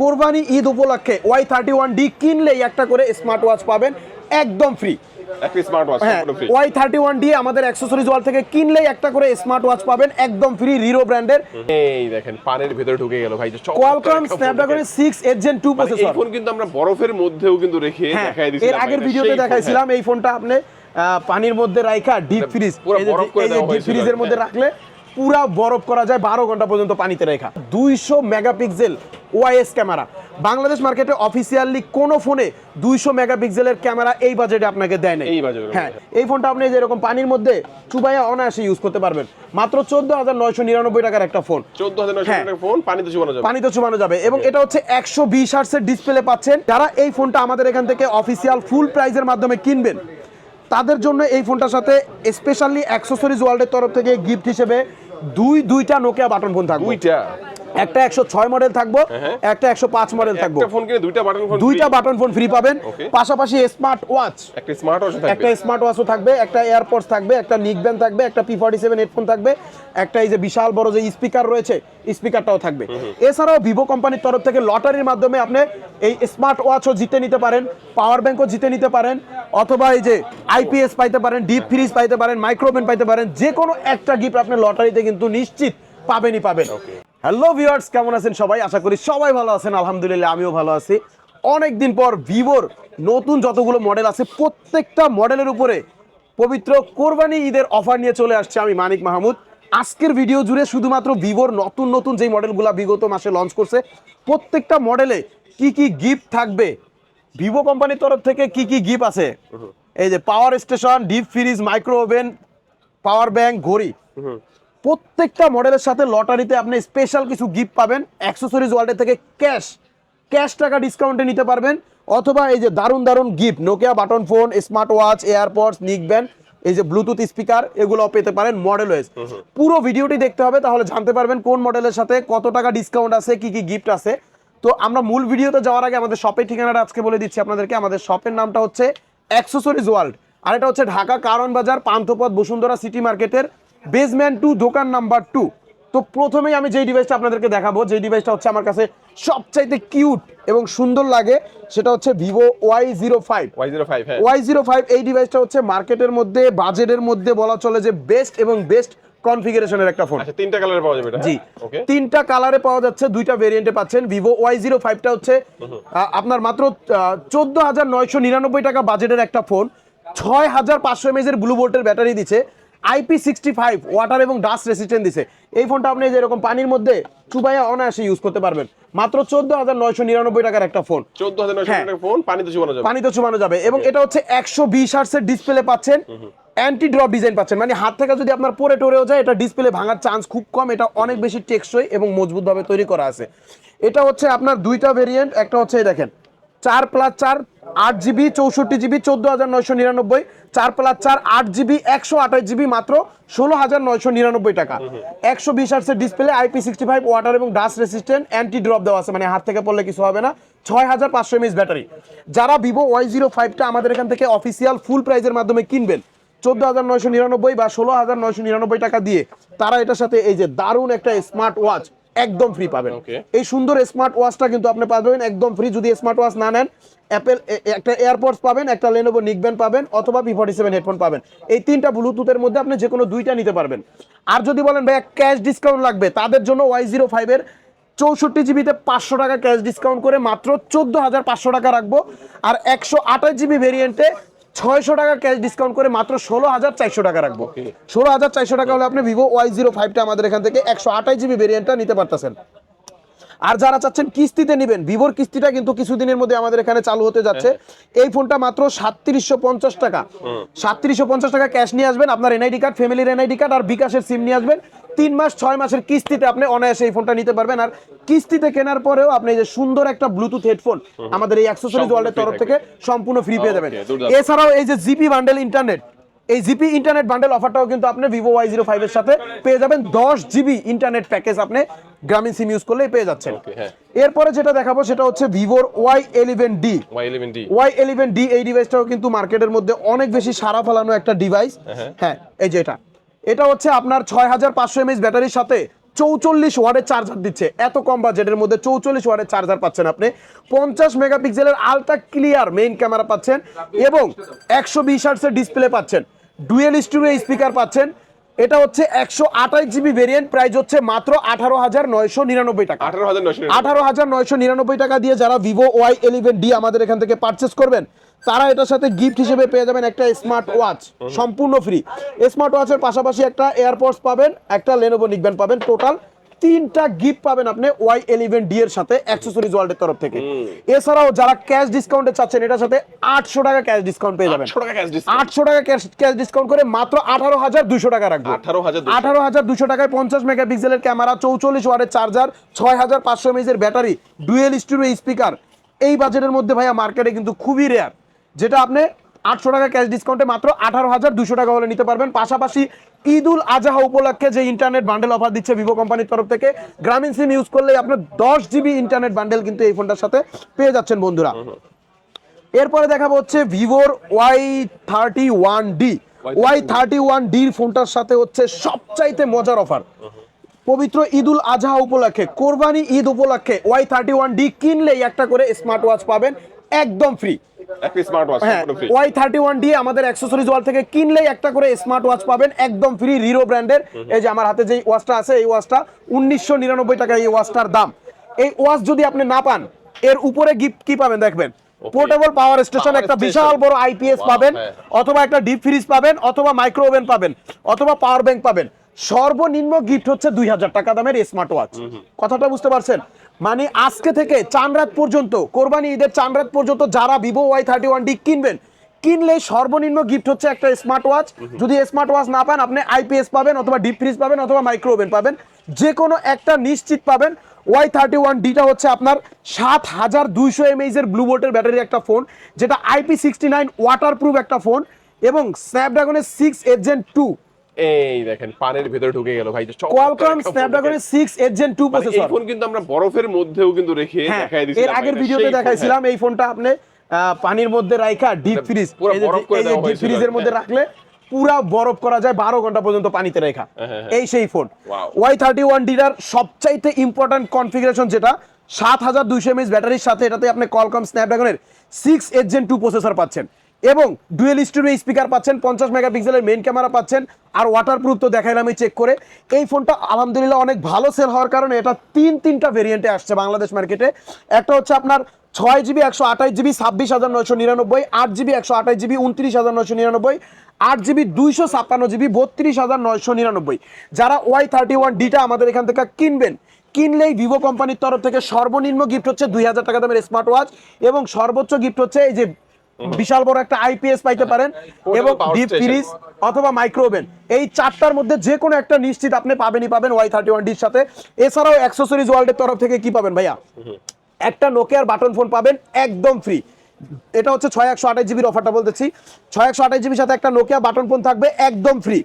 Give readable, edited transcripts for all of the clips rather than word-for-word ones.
কোরবানি ঈদ উপলক্ষে Y31D কিনলেই একটা করে স্মার্ট ওয়াচ পাবেন একদম ফ্রি। একটা স্মার্ট ওয়াচ সম্পূর্ণ ফ্রি। Y31D আমাদের অ্যাকসেসরিজ ওয়াল থেকে কিনলেই একটা করে স্মার্ট ওয়াচ পাবেন একদম ফ্রি রিরো ব্র্যান্ডের। এই দেখেন পানের ভিতরে ঢুকে গেল ভাই। Qualcomm Snapdragon 6 Gen 2 processor. এই ফোন কিন্তু আমরা বরফের মধ্যেও কিন্তু রেখে দেখাই দিয়েছিলাম। এর আগের ভিডিওতে দেখাইছিলাম এই ফোনটা আপনি পানির মধ্যে রাখা ডিপ ফ্রিজ, এই যে ডিপ ফ্রিজের মধ্যে রাখলে পুরা বরফ করা যায় 12 ঘন্টা পর্যন্ত পানিতে রাখা। 200 মেগাপিক্সেল ওআইএস ক্যামেরা। বাংলাদেশ মার্কেটে অফিসিয়ালি কোন ফোনে 200 মেগাপিক্সেলের ক্যামেরা এই বাজেটে আপনাকে দেয় না। হ্যাঁ, এই ফোনটা আপনি যেরকম পানির মধ্যে চুবাইয়া অনায়াসে ইউজ করতে পারবেন। মাত্র 14,999 টাকার একটা ফোন। 14,999 টাকার ফোন পানিতে চুবানো যাবে। পানিতে চুবানো যাবে এবং এটা হচ্ছে 120 হার্টজের ডিসপ্লে পাচ্ছেন। যারা এই ফোনটা আমাদের এখান থেকে অফিসিয়াল ফুল প্রাইজের মাধ্যমে কিনবেন তাদের জন্য এই ফোনটার সাথে স্পেশালি অ্যাকসেসরিজ ওয়ার্ল্ডের তরফ থেকে গিফট হিসেবে দুইটা নোকিয়া বাটন ফোন থাকবে। একটা 106 মডেল থাকবো, একটা 105 মডেল থাকবো। একটা ফোন কিনে দুইটা বাটন ফোন ফ্রি পাবেন। পাশাপাশি স্মার্ট ওয়াচ, একটা স্মার্ট ওয়াচও থাকবে, একটা এয়ারপডস থাকবে, একটা নিকব্যান্ড থাকবে, একটা P47 হেডফোন থাকবে, একটা এই যে বিশাল বড় যে স্পিকার রয়েছে স্পিকারটাও থাকবে। এছাড়াও ভিভো কোম্পানির তরফ থেকে লটারির মাধ্যমে আপনি এই স্মার্ট ওয়াচও জিতে নিতে পারেন, পাওয়ার ব্যাংকও জিতে নিতে পারেন, অথবা এই যে আইপিএস পাইতে পারেন, ডিপ ফ্রিজ পাইতে পারেন, মাইক্রোওভেন পাইতে পারেন। যে কোনো একটা গিফট আপনি লটারিতে কিন্তু নিশ্চিত পাবেনই পাবেন। হ্যালো ভিউয়ার্স, কেমন আছেন সবাই? আশা করি সবাই ভালো আছেন। আলহামদুলিল্লাহ আমিও ভালো আছি। অনেকদিন পর ভিভোর নতুন যতগুলো মডেল আছে প্রত্যেকটা মডেলের উপরে পবিত্র কোরবানি ঈদের অফার নিয়ে চলে আসছে আমি মানিক মাহমুদ। আজকের ভিডিও জুড়ে শুধুমাত্র ভিভোর নতুন যেই মডেলগুলো বিগত মাসে লঞ্চ করছে প্রত্যেকটা মডেলে কি কি গিফট থাকবে, ভিভো কোম্পানির তরফ থেকে কি কি গিফট আছে, এই যে power station, deep fridge, micro oven, power bank, ঘড়ি, প্রত্যেকটা মডেলের সাথে লটারিতে আপনি স্পেশাল কিছু গিফট পাবেন। অ্যাকসেসরিজ ওয়ার্ল্ডের থেকে ক্যাশ টাকা ডিসকাউন্টে নিতে পারবেন, অথবা এই যে দারুণ gift Nokia button phone, smart watch, AirPods, neckband, এই যে ব্লুটুথ স্পিকার, এগুলো পেতে পারেন মডেল ওয়াইজ। পুরো ভিডিওটি দেখতে হবে, তাহলে জানতে পারবেন কোন মডেলের সাথে কত টাকা ডিসকাউন্ট আছে, কি কি গিফট আছে। তো আমরা মূল ভিডিওতে যাওয়ার আগে আমাদের শপের ঠিকানাটা আজকে বলে দিচ্ছি আপনাদেরকে। আমাদের শপের নামটা হচ্ছে অ্যাকসেসরিজ ওয়ার্ল্ড, আর এটা হচ্ছে ঢাকা কারণ বাজার, পান্থপথ, বসুন্ধরা সিটি মার্কেটের বেসমেন্ট 2, দোকান নাম্বার 2। তো প্রথমেই আমি যেই ডিভাইসটা আপনাদেরকে দেখাবো, যেই ডিভাইসটা হচ্ছে আমার কাছে সবচাইতে কিউট এবং সুন্দর লাগে, সেটা হচ্ছে ভিভো Y05। এই ডিভাইসটা হচ্ছে মার্কেটের মধ্যে বাজেটের মধ্যে বলা চলে যে বেস্ট এবং বেস্ট কনফিগারেশনের একটা ফোন। আচ্ছা, তিনটা কালারে পাওয়া যাবে এটা? জি, তিনটা কালারে পাওয়া যাচ্ছে, দুইটা ভেরিয়েন্টে পাচ্ছেন। ভিভো Y05টা হচ্ছে আপনার মাত্র 14,999 টাকা বাজেটের একটা ফোন। 6,500 mAh এর ব্লু ভোল্টের ব্যাটারি দিচ্ছে, IP65 ওয়াটার এবং ডাস্ট রেসিস্ট্যান্ট দিছে। এই ফোনটা আপনি যেরকম পানির মধ্যে চুবাইয়া অনায়াসে ইউজ করতে পারবেন। মাত্র 14,999 টাকার একটা ফোন। 14,999 টাকার ফোন পানিতে চুবানো যাবে এবং এটা হচ্ছে 120 হার্টজের ডিসপ্লে পাচ্ছেন, অ্যান্টি ড্রপ ডিজাইন পাচ্ছেন, মানে হাত থেকে যদি আপনার পরে টরেও যায় এটা ডিসপ্লে ভাঙার চান্স খুব কম। এটা অনেক বেশি টেকসই এবং মজবুতভাবে তৈরি করা আছে। এটা হচ্ছে আপনার দুইটা ভেরিয়েন্ট, একটা হচ্ছে দেখেন 4+4 8GB 64GB 14,999, 4+4 8GB 128GB মাত্র 16,999 টাকা। 120 হার্টজের ডিসপ্লে, IP65 ওয়াটার এবং ডাস্ট রেসিস্ট্যান্ট, অ্যান্টি ড্রপ দেওয়া আছে, মানে হাত থেকে পড়লে কিছু হবে না। 6,500 mAh ব্যাটারি। যারা ভিভো Y05টা আমাদের এখান থেকে অফিসিয়াল ফুল প্রাইজের মাধ্যমে কিনবেন 14,999 বা 16,999 টাকা দিয়ে, তারা এটার সাথে এই যে দারুণ একটা স্মার্ট ওয়াচ একদম ফ্রি পাবেন। এই সুন্দর স্মার্ট ওয়াচটা কিন্তু আপনি পাবেন একদম ফ্রি। যদি স্মার্ট ওয়াচ না নেন, অ্যাপেল একটা এয়ারপডস পাবেন, একটা লেনোভো নিকব্যান্ড পাবেন, অথবা P47 হেডফোন পাবেন। এই তিনটা ব্লুটুথের মধ্যে আপনি যে কোনো দুইটা নিতে পারবেন। আর যদি বলেন ভাই ক্যাশ ডিসকাউন্ট লাগবে, তাদের জন্য Y05 এর 64GB-তে 500 টাকা ক্যাশ ডিসকাউন্ট করে মাত্র 14,500 টাকা রাখবো। আর 128GB ভেরিয়েন্টে 600 টাকা ক্যাশ ডিসকাউন্ট করে মাত্র 16,400 টাকা রাখবো। 16,400 টাকা হলে আপনি ভিভো Y05টা আমাদের এখান থেকে 128GB ভেরিয়েন্টটা নিতে পারতেছেন। আর যারা চাচ্ছেন কিস্তিতে নেবেন, ভিভোর কিস্তিটা কিন্তু কিছুদিনের মধ্যে আমাদের এখানে চালু হতে যাচ্ছে। এই ফোনটা মাত্র 3750 টাকা। 3750 টাকা ক্যাশ নিয়ে আসবেন, আপনার এনআইডি কার্ড, ফ্যামিলির এনআইডি কার্ড আর বিকাশের সিম নিয়ে আসবেন। 3 মাস 6 মাসের কিস্তিতে আপনি অনায়াসে এই ফোনটা নিতে পারবেন। আর কিস্তিতে কেনার পরেও আপনি এই যে সুন্দর একটা ব্লুটুথ হেডফোন আমাদের এই অ্যাকসেসরিজ ওয়ার্ল্ডের তরফ থেকে সম্পূর্ণ ফ্রি পেয়ে যাবেন। এছাড়াও এই যে জিপি বান্ডেল ইন্টারনেট, এই জিপি ইন্টারনেট বান্ডেল অফারটাও কিন্তু আপনি ভিভো Y05 এর সাথে পেয়ে যাবেন। 10GB ইন্টারনেট প্যাকেজ আপনি গ্রামীণ সিম ইউজ করলেই পেয়ে যাচ্ছেন। এরপরে যেটা দেখাবো সেটা হচ্ছে ভিভোর Y11D। এই ডিভাইসটাও কিন্তু মার্কেটের মধ্যে অনেক বেশি সাড়া ফেলানো একটা ডিভাইস। হ্যাঁ, এই যে এটা হচ্ছে আপনার 6,500 mAh ব্যাটারির সাথে 44 ওয়াটের চার্জার দিচ্ছে। এত কম বাজেটের মধ্যে 44 ওয়াটের চার্জার পাচ্ছেন আপনি, 50 মেগাপিক্সেলের আলট্রা ক্লিয়ার মেইন ক্যামেরা পাচ্ছেন এবং 120 হার্টজের ডিসপ্লে পাচ্ছেন, ডুয়েল স্টুডিও স্পিকার পাচ্ছেন। এটা হচ্ছে 128 জিবি ভেরিয়েন্ট, প্রাইস হচ্ছে মাত্র 18,999 টাকা। 18,999 টাকা দিয়ে যারা ভিভো Y11D আমাদের এখান থেকে পারচেস করবেন তারা এটার সাথে গিফট হিসেবে পেয়ে যাবেন একটা স্মার্ট ওয়াচ, সম্পূর্ণ ফ্রি। স্মার্ট ওয়াচের পাশাপাশি একটা এয়ারপডস পাবেন, একটা লেনোভো নিকব্যান্ড পাবেন, টোটাল 3টা গিফট পাবেন আপনি Y11D এর সাথে অ্যাকসেসরিজ ওয়ার্ল্ডের তরফ থেকে। এছাড়াও যারা ক্যাশ ডিসকাউন্টে চাচ্ছেন এটার সাথে 800 টাকা ক্যাশ ডিসকাউন্ট পেয়ে যাবেন। 800 টাকা ক্যাশ ডিসকাউন্ট করে মাত্র 18,200 টাকা রাখবো। 18,200 টাকায় 50 মেগাপিক্সেলের ক্যামেরা, 44 ওয়াটের চার্জার, 6500 mAh এর ব্যাটারি, ডুয়েল স্টুডিও স্পিকার। এই বাজেটের মধ্যে ভাইয়া মার্কেটে কিন্তু খুবই রেয়ার, যেটা আপনি 800 টাকা ক্যাশ ডিসকাউন্টে মাত্র 18,200 টাকা হলে নিতে পারবেন। পাশাপাশি ঈদ উল আজহা উপলক্ষে যে ইন্টারনেট বান্ডেল অফার দিচ্ছে ভিভো কোম্পানির তরফ থেকে, গ্রামীণ সিম ইউজ করলে আপনার 10 জিবি ইন্টারনেট বান্ডেল কিন্তু এই ফোনটার সাথে পেয়ে যাচ্ছেন বন্ধুরা। এরপরে দেখাবো হচ্ছে ভিভোর Y31D। Y31D ফোনটার সাথে হচ্ছে সবচাইতে মজার অফার। পবিত্র ঈদ উল আজহা উপলক্ষে, কোরবানি ঈদ উপলক্ষে Y31D কিনলেই একটা করে স্মার্ট ওয়াচ পাবেন একদম ফ্রি। Y31D আমাদের অ্যাকসেসরিজ ওয়াল থেকে কিনলেই একটা করে স্মার্ট ওয়াচ পাবেন একদম ফ্রি, রিরো ব্র্যান্ডের। এই যে আমার হাতে যে ওয়াচটা আছে এই ওয়াচটা 1999 টাকা এই ওয়াচটার দাম। এই ওয়াচ যদি আপনি না পান, এর উপরে গিফট কি পাবেন দেখবেন, পোর্টেবল পাওয়ার স্টেশন, একটা বিশাল বড় আইপিএস পাবেন, অথবা একটা ডিপ ফ্রিজ পাবেন, অথবা মাইক্রো ওভেন পাবেন, অথবা পাওয়ার ব্যাংক পাবেন। সর্বনিম্ন গিফট হচ্ছে 2000 টাকা দামের স্মার্ট ওয়াচ। কথাটা বুঝতে পারছেন? মানে আজকে থেকে চাঁদরাত পর্যন্ত, কোরবানি ঈদের চাঁদরাত পর্যন্ত যারা ভিভো Y31D কিনবেন, কিনলে সর্বনিম্ন গিফট হচ্ছে একটা স্মার্ট ওয়াচ। যদি স্মার্ট ওয়াচ না পান, আপনি আইপিএস পাবেন, অথবা ডিপ ফ্রিজ পাবেন, অথবা মাইক্রো ওভেন পাবেন, যে কোনো একটা নিশ্চিত পাবেন। Y31Dটা হচ্ছে আপনার 7200 mAh এর ব্লু ভোল্টের ব্যাটারি একটা ফোন, যেটা IP69 ওয়াটারপ্রুফ একটা ফোন, এবং স্ন্যাপড্রাগনের 6 Gen 2, এই দেখেন পানির ভিতরে ঢুকে গেল ভাই। কোয়ালকম স্ন্যাপড্রাগনের 6 Gen 2 প্রসেসর। এই ফোন কিন্তু আমরা বরফের মধ্যেও কিন্তু রেখে দেখাই দিয়েছিলাম, এর আগের ভিডিওতে দেখাইছিলাম। এই ফোনটা আপনি পানির মধ্যে রাখা ডিপ ফ্রিজ, ডিপ ফ্রিজের মধ্যে রাখলে পুরা বরফ করা যায় 12 ঘন্টা পর্যন্ত পানিতে রাখা। এই সেই ফোন Y31D এর সবচাইতে ইম্পর্টেন্ট কনফিগারেশন, যেটা 7200 mAh ব্যাটারির সাথে এটাতে আপনি কোয়ালকম স্ন্যাপড্রাগনের 6 Gen 2 প্রসেসর পাচ্ছেন, এবং ডুয়েল স্টুডিও স্পিকার পাচ্ছেন, 50 মেগাপিক্সেলের মেইন ক্যামেরা পাচ্ছেন, আর ওয়াটারপ্রুফ তো দেখাইলাম আমি চেক করে। এই ফোনটা আলহামদুলিল্লাহ অনেক ভালো সেল হওয়ার কারণে এটা তিনটা ভেরিয়েন্টে আসছে বাংলাদেশ মার্কেটে। একটা হচ্ছে আপনার 6GB 128GB 26,999, 8GB 128GB 29,999, 8GB 256GB 32,999। যারা Y31Dটা আমাদের এখান থেকে কিনলেই ভিভো কোম্পানির তরফ থেকে সর্বনিম্ন গিফট হচ্ছে 2000 টাকা দামের স্মার্ট ওয়াচ, এবং সর্বোচ্চ গিফট হচ্ছে এই যে বিশাল বড় একটা আইপিএস পাইতে পারেন, এবং ডিপ ফ্রিজ অথবা মাইক্রো ওভেন। এই চারটার মধ্যে যে কোনো একটা নিশ্চিত আপনি পাবেনই পাবেন Y31Dর সাথে। এছাড়াও অ্যাকসেসরিজ ওয়ার্ল্ডের তরফ থেকে কি পাবেন ভাইয়া, একটা নোকিয়ার বাটন ফোন পাবেন একদম ফ্রি। এটা হচ্ছে 6128GBর অফারটা বলতেছি। 6128GBর সাথে একটা নোকিয়া বাটন ফোন থাকবে একদম ফ্রি।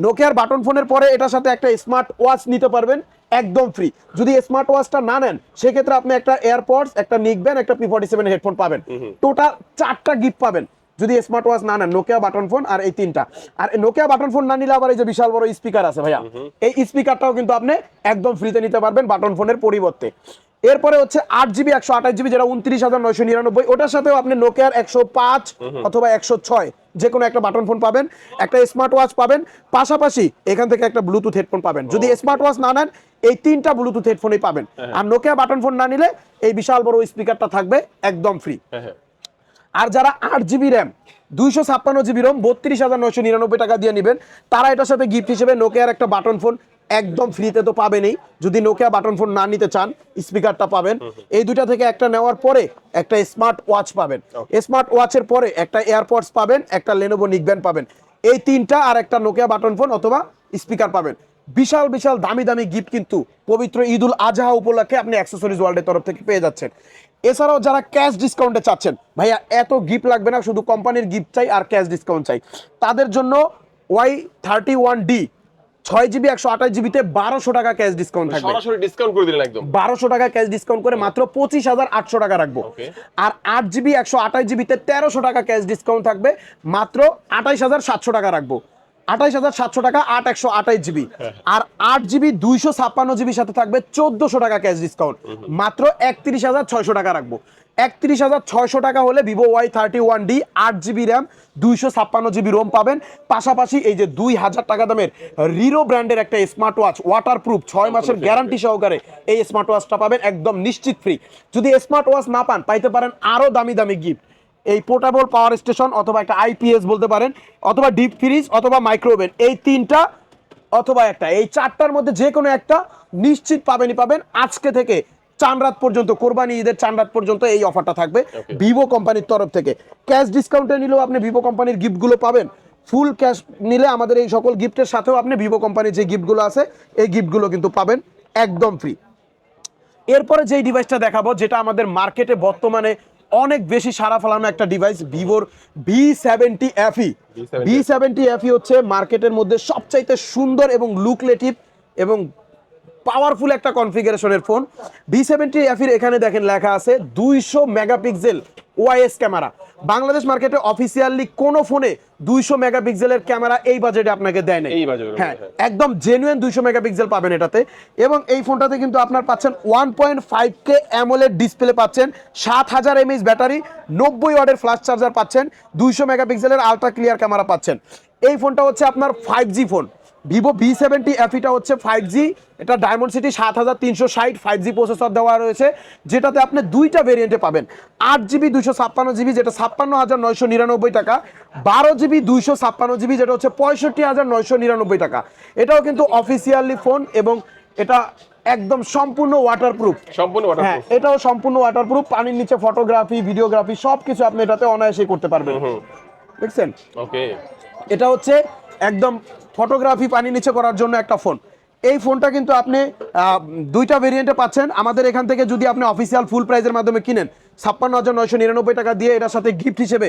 নোকিয়ার বাটন ফোনের পরে এটার সাথে একটা স্মার্ট ওয়াচ নিতে পারবেন একদম ফ্রি। যদি স্মার্ট ওয়াচটা না নেন, সেক্ষেত্রে আপনি একটা এয়ারপডস, একটা নিকব্যান্ড, একটা P47 হেডফোন পাবেন। টোটাল 4টা গিফট পাবেন যদি স্মার্ট ওয়াচ না নেন, নোকিয়া বাটন ফোন আর এই 3টা। আর নোকিয়া বাটন ফোন না নিলে আবার এই যে বিশাল বড় স্পিকার আছে ভাইয়া, এই স্পিকারটাও কিন্তু আপনি একদম ফ্রিতে নিতে পারবেন বাটন ফোনের পরিবর্তে। এরপরে হচ্ছে 8GB 128GB, যেটা 29,999, ওটার সাথেও আপনি নোকিয়ার 105 অথবা 106 যে কোনো একটা বাটন ফোন পাবেন, একটা স্মার্ট ওয়াচ পাবেন, পাশাপাশি এখান থেকে একটা ব্লুটুথ হেডফোন পাবেন। যদি স্মার্ট ওয়াচ না নেন, এই 3টা ব্লুটুথ হেডফোনই পাবেন। আর নোকিয়া বাটন ফোন না নিলে এই বিশাল বড় স্পিকারটা থাকবে একদম ফ্রি। আর যারা 8GB র্যাম 256GB রোম 32,999 টাকা দিয়ে নেবেন, তারা এটার সাথে গিফট হিসেবে নোকিয়ার একটা বাটন ফোন একদম ফ্রিতে তো পাবেনই। যদি নোকিয়া বাটন ফোন না নিতে চান, স্পিকারটা পাবেন। এই দুইটা থেকে একটা নেওয়ার পরে একটা স্মার্ট ওয়াচ পাবেন, স্মার্ট ওয়াচের পরে একটা এয়ারপডস পাবেন, একটা লেনোভো নিকব্যান্ড পাবেন। এই 3টা আর একটা নোকিয়া বাটন ফোন অথবা স্পিকার পাবেন। বিশাল বিশাল দামি দামি গিফট কিন্তু পবিত্র ঈদ উল আজহা উপলক্ষে আপনি অ্যাকসেসরিজ ওয়ার্ল্ডের তরফ থেকে পেয়ে যাচ্ছেন। এছাড়াও যারা ক্যাশ ডিসকাউন্টে চাচ্ছেন, ভাইয়া এত গিফট লাগবে না, শুধু কোম্পানির গিফট চাই আর ক্যাশ ডিসকাউন্ট চাই, তাদের জন্য Y31D 6GB 128GBতে 1200 টাকা ক্যাশ ডিসকাউন্ট থাকবে। সরাসরি ডিসকাউন্ট করে দিলেন একদম 1200 টাকা ক্যাশ ডিসকাউন্ট করে মাত্র 25,800 টাকা রাখবো। আর 8GB 128GBতে 1300 টাকা ক্যাশ ডিসকাউন্ট থাকবে, মাত্র 28,700 টাকা রাখবো। 28,700 টাকা, 8/128 জিবি। আর 8 জিবি 256 জিবির সাথে থাকবে 1400 টাকা ক্যাশ ডিসকাউন্ট, মাত্র 31,600 টাকা রাখবো। 31,600 টাকা হলে Vivo Y31D 8 GB RAM 256 GB ROM পাবেন। পাশাপাশি এই যে 2000 টাকা দামের রিরো ব্র্যান্ডের একটা স্মার্ট ওয়াচ, ওয়াটারপ্রুফ 6 মাসের গ্যারান্টি সহকারে এই স্মার্ট ওয়াচটা পাবেন একদম নিশ্চিত ফ্রি। যদি স্মার্ট ওয়াচ না পান, পাইতে পারেন আরও দামি দামি গিফট, এই পোর্টেবল পাওয়ার স্টেশন অথবা একটা আইপিএস বলতে পারেন, অথবা ডিপ ফ্রিজ অথবা মাইক্রোওভেন, এই তিনটা অথবা একটা, এই চারটার মধ্যে যে কোনো একটা নিশ্চিত পাবেনই পাবেন। আজকে থেকে চাঁদরাত পর্যন্ত, কোরবানি ঈদের চাঁদরাত পর্যন্ত এই অফারটা থাকবে ভিভো কোম্পানির তরফ থেকে। ক্যাশ ডিসকাউন্টে নিলেও আপনি ভিভো কোম্পানির গিফটগুলো পাবেন, ফুল ক্যাশ নিলে আমাদের এই সকল গিফটের সাথেও আপনি ভিভো কোম্পানির যে গিফটগুলো আছে এই গিফটগুলো কিন্তু পাবেন একদম ফ্রি। এরপরে যেই ডিভাইসটা দেখাবো, যেটা আমাদের মার্কেটে বর্তমানে অনেক বেশি সারা ফলানো একটা ডিভাইস, ভিভোর V70FE। V70FE হচ্ছে মার্কেটের মধ্যে সবচাইতে সুন্দর এবং লুকলেটিভ এবং পাওয়ারফুল একটা কনফিগারেশনের ফোন। V70FE এখানে দেখেন লেখা আছে 200 মেগাপিক্সেল ওআইএস ক্যামেরা। বাংলাদেশ মার্কেটে অফিসিয়ালি কোনো ফোনে 200 মেগাপিক্সেলের ক্যামেরা এই বাজেটে আপনাকে দেয় না। হ্যাঁ, একদম জেনুইন 200 মেগাপিক্সেল পাবেন এটাতে। এবং এই ফোনটাতে কিন্তু আপনার পাচ্ছেন 1.5K অ্যামোলেড ডিসপ্লে পাচ্ছেন, 7000 mAh ব্যাটারি, 90 ওয়াটের ফ্ল্যাশ চার্জার পাচ্ছেন, 200 মেগাপিক্সেলের আলট্রা ক্লিয়ার ক্যামেরা পাচ্ছেন। এই ফোনটা হচ্ছে আপনার 5G ফোন। ভিভো V70FE হচ্ছে 5G, এটা ডায়মন্ড সিটি 7360 5G প্রসেসর দেওয়া রয়েছে, যেটাতে আপনি দুইটা ভেরিয়েন্টে পাবেন, 8 জিবি 256 জিবি যেটা 56,999 টাকা, 12 জিবি 256 জিবি যেটা হচ্ছে 65,999 টাকা। এটাও কিন্তু অফিসিয়ালি ফোন এবং এটা একদম সম্পূর্ণ ওয়াটারপ্রুফ। হ্যাঁ, এটাও সম্পূর্ণ ওয়াটারপ্রুফ, পানির নিচে ফটোগ্রাফি, ভিডিওগ্রাফি সবকিছু আপনি এটাতে অনায়াসে করতে পারবেন। দেখছেন, ওকে, এটা হচ্ছে একদম ফটোগ্রাফি পানির নিচে করার জন্য একটা ফোন। এই ফোনটা কিন্তু আপনি দুইটা ভেরিয়েন্টে পাচ্ছেন আমাদের এখান থেকে। যদি আপনি অফিসিয়াল ফুল প্রাইজের মাধ্যমে কিনেন 56,999 টাকা দিয়ে, এটার সাথে গিফট হিসেবে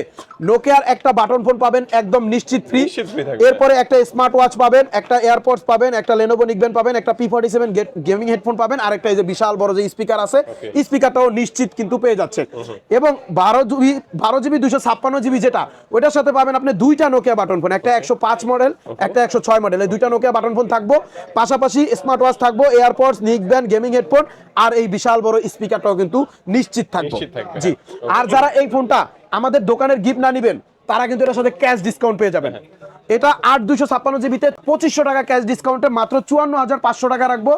নোকিয়ার একটা বাটন ফোন পাবেন একদম নিশ্চিত ফ্রি। এরপরে একটা স্মার্ট ওয়াচ পাবেন, একটা এয়ারপডস পাবেন, একটা লেনোভো নিকব্যান্ড পাবেন, একটা P47 গেমিং হেডফোন পাবেন, আর একটা এই যে বিশাল বড় যে স্পিকার আছে, স্পিকারটাও নিশ্চিত কিন্তু পেয়ে যাচ্ছেন। এবং 12 জিবি 256 জিবি যেটা, ওইটার সাথে পাবেন আপনি দুইটা নোকিয়া বাটন ফোন, একটা 105 মডেল, একটা 106 মডেল, এই দুইটা নোকিয়া বাটন ফোন থাকবো, পাশাপাশি স্মার্ট ওয়াচ থাকবো, এয়ারপডস, নিকব্যান্ড, গেমিং হেডফোন, আর এই বিশাল বড় স্পিকারটাও কিন্তু নিশ্চিত থাকবে। জি, আর যারা এই ফোনটা আমাদের দোকানের গিফট না নিবেন, তারা কিন্তু এটার সাথে ক্যাশ ডিসকাউন্ট পেয়ে যাবেন। এটা 8/256 জিবিতে 2500 টাকা ক্যাশ ডিসকাউন্টে মাত্র 54,500 টাকা রাখবো।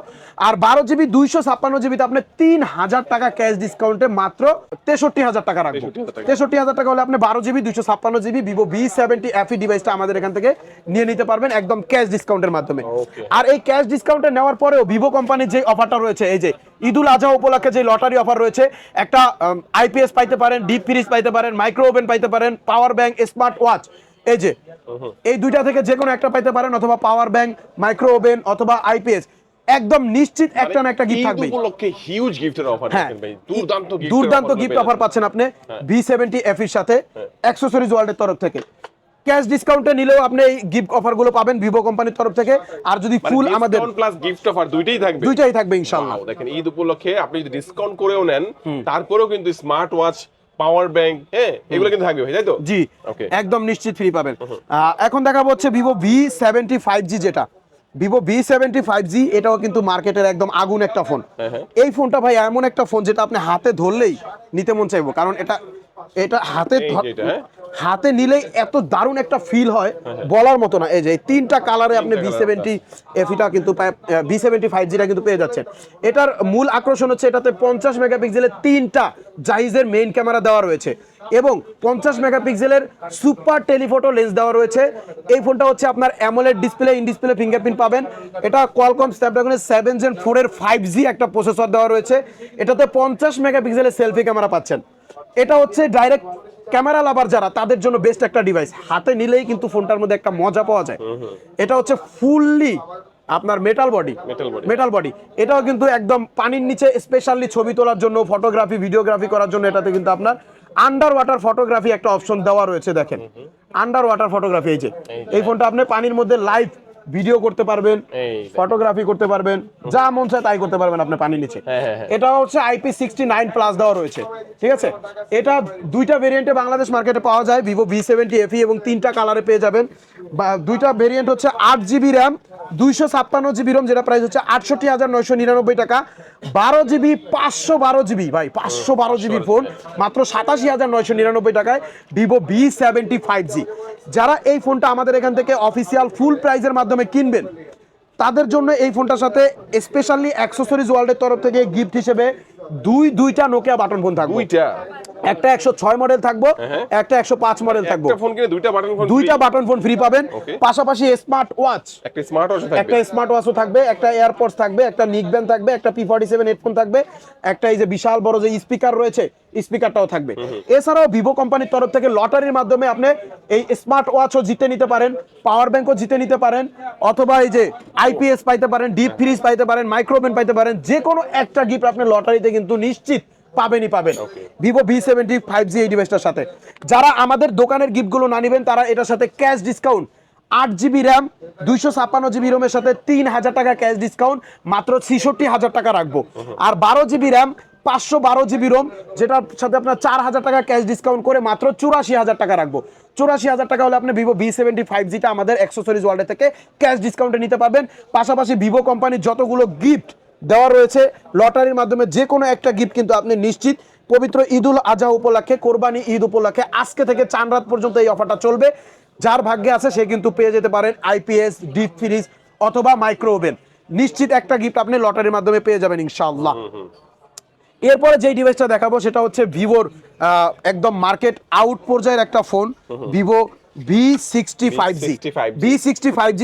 আর 12 জিবি 256 জিবিতে আপনি 3000 টাকা ক্যাশ ডিসকাউন্টে মাত্র 63,000 টাকা রাখবো। 63,000 টাকা হলে আপনি 12 জিবি 256 জিবি ভিভো V70FE ডিভাইসটা আমাদের এখান থেকে নিয়ে নিতে পারবেন একদম ক্যাশ ডিসকাউন্টের মাধ্যমে। আর এই ক্যাশ ডিসকাউন্টে নেওয়ার পরেও ভিভো কোম্পানির যে অফারটা রয়েছে, এই যে ঈদুল আজহা উপলক্ষে যে লটারি অফার রয়েছে, একটা আইপিএস পাইতে পারেন, ডিপ ফ্রিজ পাইতে পারেন, মাইক্রো ওভেন পাইতে পারেন, পাওয়ার ব্যাংক, স্মার্ট ওয়াচ, এই যে এই দুইটা থেকে যে কোনো একটা পাইতে পারেন, অথবা পাওয়ার ব্যাংক, মাইক্রো ওভেন অথবা আইপিএস, একদম নিশ্চিত একটা না একটা গিফট থাকবে। এই উপলক্ষে হিউজ গিফটের অফার দেখেন ভাই, দুর্দান্ত গিফট অফার পাচ্ছেন আপনি V70FE এর সাথে অ্যাকসেসরিজ ওয়ার্ল্ডের তরফ থেকে। ক্যাশ ডিসকাউন্টে নিলেও আপনি এই গিফট অফারগুলো পাবেন ভিভো কোম্পানির তরফ থেকে। আর যদি ফুল আমাদের প্লাস গিফট অফার দুইটাই থাকবে ইনশাআল্লাহ। দেখেন, ঈদ উপলক্ষে আপনি যদি ডিসকাউন্ট করেও নেন, তারপরেও কিন্তু স্মার্ট ওয়াচ, পাওয়ার ব্যাংক, এগুলো কিন্তু থাকবে ভাই, তাই তো? জি, একদম নিশ্চিত ফ্রি পাবেন। এখন দেখাবো হচ্ছে ভিভো V70 যেটা ভিভো V70 এটাও কিন্তু মার্কেটের একদম আগুন একটা ফোন। এই ফোনটা ভাই এমন একটা ফোন যেটা আপনি হাতে ধরলেই নিতে মন চাইবো, কারণ এটা হাতে নিলেই এত দারুণ একটা ফিল হয়, বলার মতো না। এই যে তিনটা কালারে আপনি V70FE কিন্তু V70 কিন্তু পেয়ে যাচ্ছেন। এটার মূল আকর্ষণ হচ্ছে এটাতে 50 মেগাপিক্সেলের তিনটা জাইজের মেইন ক্যামেরা দেওয়া রয়েছে এবং 50 মেগাপিক্সেলের সুপার টেলিফোটো লেন্স দেওয়া রয়েছে। এই ফোনটা হচ্ছে আপনার AMOLED display, in display fingerprint পাবেন। এটা কোয়ালকম স্ন্যাপড্রাগনের 7 Gen 4 এর 5G একটা প্রসেসর দেওয়া রয়েছে। এটাতে 50 মেগাপিক্সেলের সেলফি ক্যামেরা পাচ্ছেন। এটা হচ্ছে ডাইরেক্ট ক্যামেরা লাভার যারা, তাদের জন্য বেস্ট একটা ডিভাইস। হাতে নিলেই কিন্তু ফোনটার মধ্যে একটা মজা পাওয়া যায়। এটা হচ্ছে ফুললি আপনার মেটাল বডি। এটাও কিন্তু একদম পানির নিচে স্পেশালি ছবি তোলার জন্য, ফটোগ্রাফি, ভিডিওগ্রাফি করার জন্য এটাতে কিন্তু আপনার আন্ডার ওয়াটার ফটোগ্রাফি একটা অপশন দেওয়া রয়েছে। দেখেন, আন্ডার ওয়াটার ফটোগ্রাফি, এই যে এই ফোনটা আপনি পানির মধ্যে লাইভ ভিডিও করতে পারবেন, এই ফটোগ্রাফি করতে পারবেন, যা মন চায় তাই করতে পারবেন আপনি পানির নিচে। এটা হচ্ছে IP69+ দেওয়া রয়েছে, ঠিক আছে। এটা দুইটা ভেরিয়েন্টে বাংলাদেশ মার্কেটে পাওয়া যায়, Vivo V70 FE, এবং 3টা কালারে পেয়ে যাবেন। বা দুইটা ভেরিয়েন্ট হচ্ছে 8GB র্যাম 256GB রোম, যেটা প্রাইস হচ্ছে 68,999 টাকা। 12GB 512GB ভাই, 512GB ফোন মাত্র 87,999 টাকায় Vivo V70 5G। যারা এই ফোনটা আমাদের এখান থেকে অফিসিয়াল ফুল প্রাইজের মাধ্যমে কিনবেন, তাদের জন্য এই ফোনটার সাথে স্পেশালি অ্যাক্সেসরিজ ওয়ার্ল্ডের তরফ থেকে গিফট হিসেবে দুইটা নোকিয়া বাটন ফোন থাকবে। একটা 106 মডেল থাকবো, একটা 105 মডেল থাকবো। একটা ফোন কিনে দুইটা বাটন ফোন ফ্রি পাবেন। পাশাপাশি স্মার্ট ওয়াচ, একটা স্মার্ট ওয়াচও থাকবে, একটা এয়ারপডস থাকবে, একটা নিকব্যান্ড থাকবে, একটা P47 হেডফোন থাকবে, একটা এই যে বিশাল বড় যে স্পিকার রয়েছে, স্পিকারটাও থাকবে। এছাড়াও ভিভো কোম্পানির তরফ থেকে লটারির মাধ্যমে আপনি এই স্মার্ট ওয়াচও জিতে নিতে পারেন, পাওয়ার ব্যাংকও জিতে নিতে পারেন, অথবা এই যে IPS পাইতে পারেন, ডিপ ফ্রিজ পাইতে পারেন, মাইক্রোওভেন পাইতে পারেন। যে কোনো একটা গিফট আপনি লটারিতে কিন্তু নিশ্চিত পাবেন। Vivo V70 5G এই ডিভাইসটার সাথে যারা আমাদের দোকানের গিফটগুলো না নেবেন, তারা এটার সাথে cash discount 8GB RAM 256GB রোমের সাথে 3,000 টাকা ক্যাশ ডিসকাউন্ট মাত্র 66,000 টাকা রাখবো। আর 12GB র্যাম 512GB রোম, যেটার সাথে আপনার 4,000 টাকা ক্যাশ ডিসকাউন্ট করে মাত্র 84,000 টাকা রাখবো। 84,000 টাকা হলে আপনি Vivo V70 5Gটা আমাদের অ্যাক্সেসরিজ ওয়ার্ল্ড থেকে ক্যাশ ডিসকাউন্টে নিতে পারবেন। পাশাপাশি ভিভো কোম্পানির যতগুলো গিফট দেওয়া রয়েছে লটারির মাধ্যমে, যে কোনো একটা গিফট কিন্তু আপনি নিশ্চিত পবিত্র ঈদুল আজহা উপলক্ষে, কোরবানি ঈদ উপলক্ষে আজকে থেকে চাঁদ রাত পর্যন্ত এই অফারটা চলবে। যার ভাগ্যে আছে সে কিন্তু পেয়ে যেতে পারেন IPS, ডিপ ফ্রিজ অথবা মাইক্রোওভেন। নিশ্চিত একটা গিফট আপনি লটারির মাধ্যমে পেয়ে যাবেন ইনশাআল্লাহ। এরপরে যেই ডিভাইসটা দেখাবো সেটা হচ্ছে ভিভোর একদম মার্কেট আউট পর্যায়ের একটা ফোন, Vivo V65G,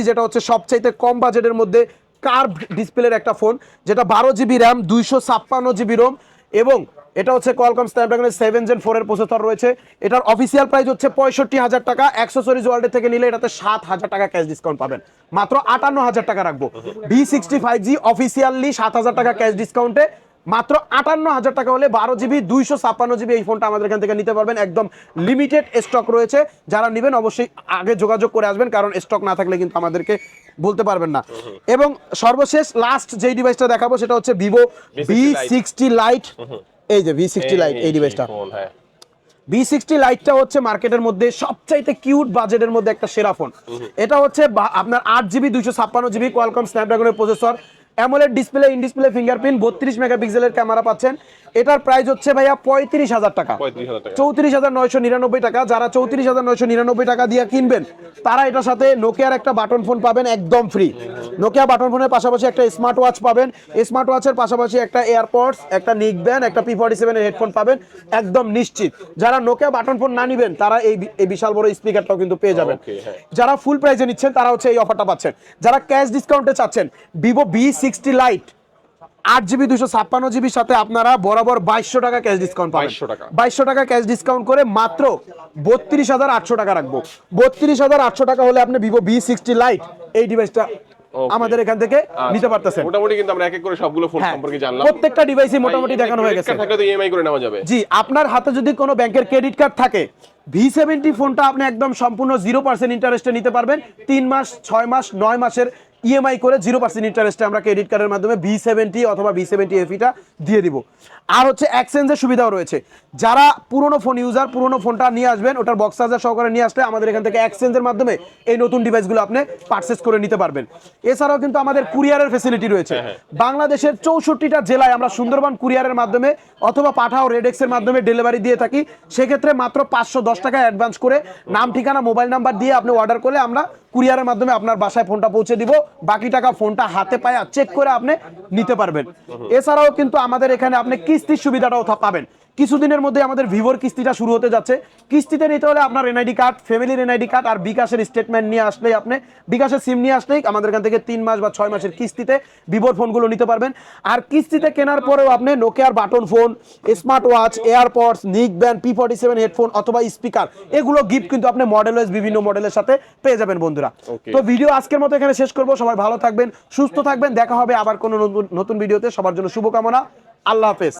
যেটা হচ্ছে সবচাইতে কম বাজেটের মধ্যে কার্ভড ডিসপ্লের একটা ফোন, যেটা 12GB র্যাম 256GB রোম, এবং এটা হচ্ছে কোয়ালকম স্ন্যাপড্রাগনের 7 Gen 4 এর প্রসেসর রয়েছে। এটার অফিসিয়াল প্রাইস হচ্ছে 65,000 টাকা। অ্যাক্সেসরিজ ওয়ার্ল্ড থেকে নিলে এটাতে 7,000 টাকা ক্যাশ ডিসকাউন্ট পাবেন, মাত্র 58,000 টাকা রাখবো। V65G অফিসিয়ালি 7,000 টাকা ক্যাশ ডিসকাউন্টে মাত্র 58,000 টাকা হলে 12GB 256GB এই ফোনটা আমাদের এখান থেকে নিতে পারবেন। একদম লিমিটেড স্টক রয়েছে, যারা নেবেন অবশ্যই আগে যোগাযোগ করে আসবেন, কারণ স্টক না থাকলে কিন্তু আমাদেরকে বলতে পারবেন না। এবং সর্বশেষ লাস্ট যেই ডিভাইসটা দেখাবো সেটা হচ্ছে Vivo V60 Lite। এই যে V60 Lite এই ডিভাইসটা, V60 Liteটা হচ্ছে মার্কেটের মধ্যে সবচাইতে কিউট বাজেটের মধ্যে একটা সেরা ফোন। এটা হচ্ছে আপনার 8GB 256GB কোয়ালকম স্ন্যাপড্রাগনের processor, AMOLED display, in display fingerprint, 32 মেগাপিক্সেলের ক্যামেরা পাচ্ছেন। এটার প্রাইস হচ্ছে ভাইয়া 35,000 টাকা, 34,999 টাকা। যারা 34,999 টাকা দিয়ে কিনবেন তারা এটার সাথে নোকিয়ার একটা বাটন ফোন পাবেন একদম ফ্রি। নোকিয়া বাটন ফোনের পাশাপাশি একটা স্মার্ট ওয়াচ পাবেন, স্মার্ট ওয়াচের পাশাপাশি একটা এয়ারপডস, একটা নিকব্যান্ড, একটা P47 এর হেডফোন পাবেন একদম নিশ্চিত। যারা নোকিয়া বাটন ফোন না নিবেন তারা এই বিশাল বড় স্পিকারটাও কিন্তু পেয়ে যাবেন। যারা ফুল প্রাইসে নিচ্ছেন তারা হচ্ছে এই অফারটা পাচ্ছেন। যারা ক্যাশ ডিসকাউন্টে চাচ্ছেন, Vivo V60 Lite 8GB 256GB সাথে আপনারা বরাবর 2200 টাকা ক্যাশ ডিসকাউন্ট পাবেন। 2200 টাকা ক্যাশ ডিসকাউন্ট করে মাত্র 32,800 টাকা রাখবো। 32,800 টাকা হলে আপনি Vivo V60 Lite এই ডিভাইসটা আমাদের এখান থেকে নিতে পারতেছেন। মোটামুটি কিন্তু আমরা এক এক করে সবগুলো ফোন সম্পর্কে জানলাম, প্রত্যেকটা ডিভাইসই মোটামুটি দেখানো হয়ে গেছে। থাকলে তো ইএমআই করে নেওয়া যাবে। জি, আপনার হাতে যদি কোনো ব্যাংকের ক্রেডিট কার্ড থাকে, V70 ফোনটা আপনি একদম সম্পূর্ণ 0% ইন্টারেস্টে নিতে পারবেন। 3 মাস, 6 মাস, 9 মাসের ইএমআই করে 0% ইন্টারেস্টে আমরা ক্রেডিট কার্ডের মাধ্যমে V70 অথবা V70 FEটা দিয়ে দিব। আর হচ্ছে এক্সচেঞ্জের সুবিধাও রয়েছে। যারা পুরনো ফোন ইউজার, পুরনো ফোনটা নিয়ে আসবেন, ওটার বক্স চার্জার সহকারে নিয়ে আসলে আমাদের এখান থেকে এক্সচেঞ্জের মাধ্যমে এই নতুন ডিভাইসগুলো আপনি পারচেজ করে নিতে পারবেন। এছাড়াও কিন্তু আমাদের কুরিয়ারের ফ্যাসিলিটি রয়েছে। বাংলাদেশের 64টা জেলায় আমরা সুন্দরবন কুরিয়ারের মাধ্যমে অথবা পাঠাও রেডেক্সের মাধ্যমে ডেলিভারি দিয়ে থাকি। সেক্ষেত্রে মাত্র 510 টাকা অ্যাডভান্স করে নাম, ঠিকানা, মোবাইল নাম্বার দিয়ে আপনি অর্ডার করলে আমরা কুরিয়ারের মাধ্যমে আপনার বাসায় ফোনটা পৌঁছে দিব। বাকি টাকা ফোনটা হাতে পায়া চেক করে আপনি নিতে পারবেন। এছাড়াও কিন্তু আমাদের এখানে আপনি কিস্তির সুবিধাটাও পাবেন। কিছুদিনের মধ্যে আমাদের ভিভোর কিস্তিটা শুরু হতে যাচ্ছে। কিস্তিতে নিতে হলে আপনার এনআইডি কার্ড, ফ্যামিলির এনআইডি কার্ড আর বিকাশের স্টেটমেন্ট নিয়ে আসলেই, আপনি বিকাশের সিম নিয়ে আসলেই আমাদের এখান থেকে 3 মাস বা 6 মাসের কিস্তিতে ভিভোর ফোনগুলো নিতে পারবেন। আর কিস্তিতে কেনার পরেও আপনি নোকিয়ার button phone, smart watch, AirPods, neckband, P47 headphone অথবা স্পিকার, এগুলো গিফট কিন্তু আপনি মডেল ওয়াইজ বিভিন্ন মডেলের সাথে পেয়ে যাবেন বন্ধুরা। তো ভিডিও আজকের মতো এখানে শেষ করব। সবাই ভালো থাকবেন, সুস্থ থাকবেন, দেখা হবে আবার কোনো নতুন ভিডিওতে। সবার জন্য শুভকামনা। আল্লাহ হাফেজ।